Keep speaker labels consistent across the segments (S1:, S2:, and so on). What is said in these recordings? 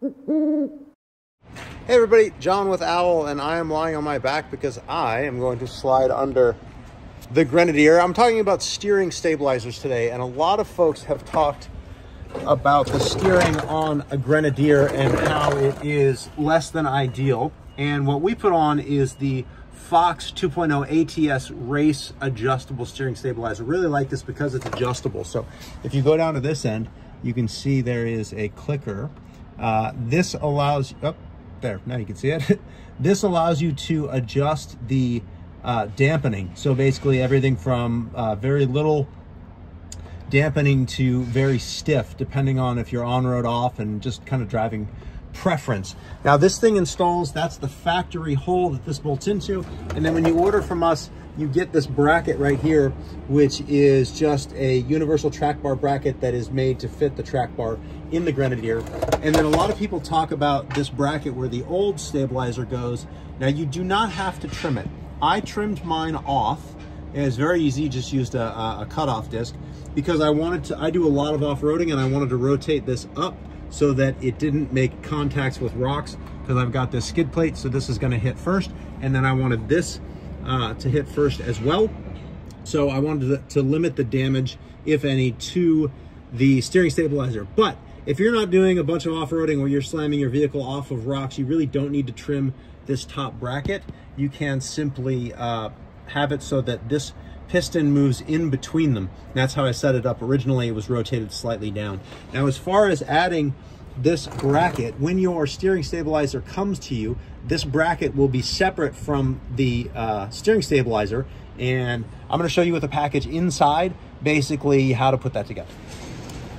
S1: Hey everybody, John with Owl, and I am lying on my back because I am going to slide under the Grenadier. I'm talking about steering stabilizers today, and a lot of folks have talked about the steering on a Grenadier and how it is less than ideal. And what we put on is the Fox 2.0 ATS Race Adjustable Steering Stabilizer. Really like this because it's adjustable. So if you go down to this end, you can see there is a clicker. This allows, oh, there, now you can see it. This allows you to adjust the dampening. So basically everything from very little dampening to very stiff, depending on if you're on-road, off, and just kind of driving preference. Now this thing installs, that's the factory hole that this bolts into. And then when you order from us, you get this bracket right here, which is just a universal track bar bracket that is made to fit the track bar in the Grenadier. And then a lot of people talk about this bracket where the old stabilizer goes. Now you do not have to trim it. I trimmed mine off. It's very easy, just used a cutoff disc because I do a lot of off-roading and I wanted to rotate this up so that it didn't make contacts with rocks, because I've got this skid plate, so this is gonna hit first, and then I wanted this to hit first as well. So I wanted to limit the damage, if any, to the steering stabilizer. But if you're not doing a bunch of off-roading or you're slamming your vehicle off of rocks, you really don't need to trim this top bracket. You can simply have it so that this piston moves in between them. And that's how I set it up originally. It was rotated slightly down. Now, as far as adding this bracket, when your steering stabilizer comes to you, this bracket will be separate from the steering stabilizer, and I'm going to show you with the package inside basically how to put that together.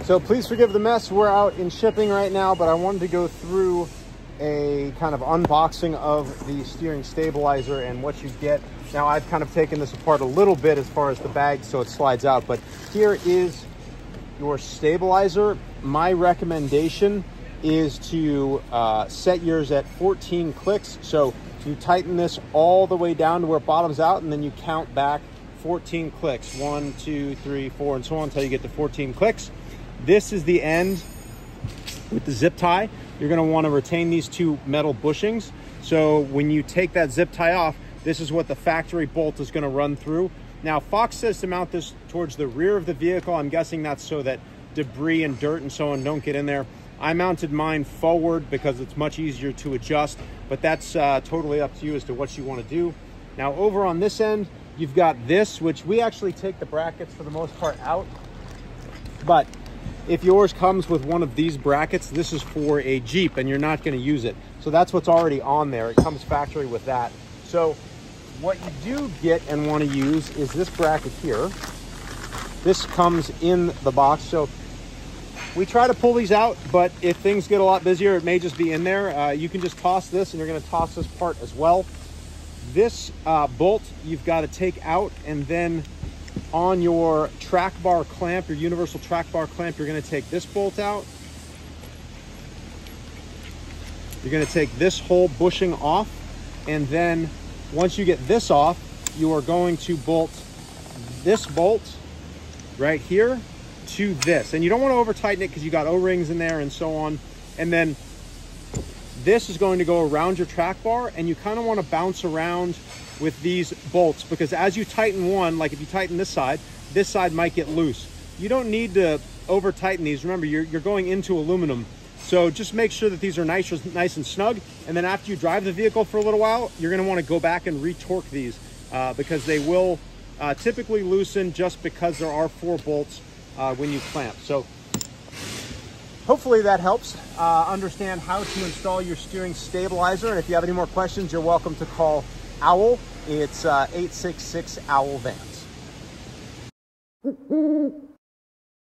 S1: So please forgive the mess. We're out in shipping right now, but I wanted to go through a kind of unboxing of the steering stabilizer and what you get. Now I've kind of taken this apart a little bit as far as the bag so it slides out, but here is your stabilizer. My recommendation is to set yours at 14 clicks. So you tighten this all the way down to where it bottoms out, and then you count back 14 clicks. 1, 2, 3, 4, and so on until you get to 14 clicks. This is the end with the zip tie. You're gonna wanna retain these two metal bushings. So when you take that zip tie off, this is what the factory bolt is gonna run through. Now, Fox says to mount this towards the rear of the vehicle. I'm guessing that's so that debris and dirt and so on don't get in there. I mounted mine forward because it's much easier to adjust, but that's totally up to you as to what you wanna do. Now, over on this end, you've got this, which we actually take the brackets for the most part out. But if yours comes with one of these brackets, this is for a Jeep and you're not gonna use it. So that's what's already on there. It comes factory with that. So what you do get and want to use is this bracket here. This comes in the box. So we try to pull these out, but if things get a lot busier, it may just be in there. You can just toss this, and you're going to toss this part as well. This bolt you've got to take out, and then on your track bar clamp, your universal track bar clamp, you're going to take this bolt out. You're going to take this whole bushing off, and then once you get this off, you are going to bolt this bolt right here to this. And you don't want to over tighten it because you got O-rings in there and so on. And then this is going to go around your track bar, and you kind of want to bounce around with these bolts, because as you tighten one, like if you tighten this side might get loose. You don't need to over tighten these. Remember, you're going into aluminum. So just make sure that these are nice and snug. And then after you drive the vehicle for a little while, you're gonna wanna go back and re-torque these because they will typically loosen just because there are 4 bolts when you clamp. So hopefully that helps understand how to install your steering stabilizer. And if you have any more questions, you're welcome to call Owl. It's 866-OWL-VANS.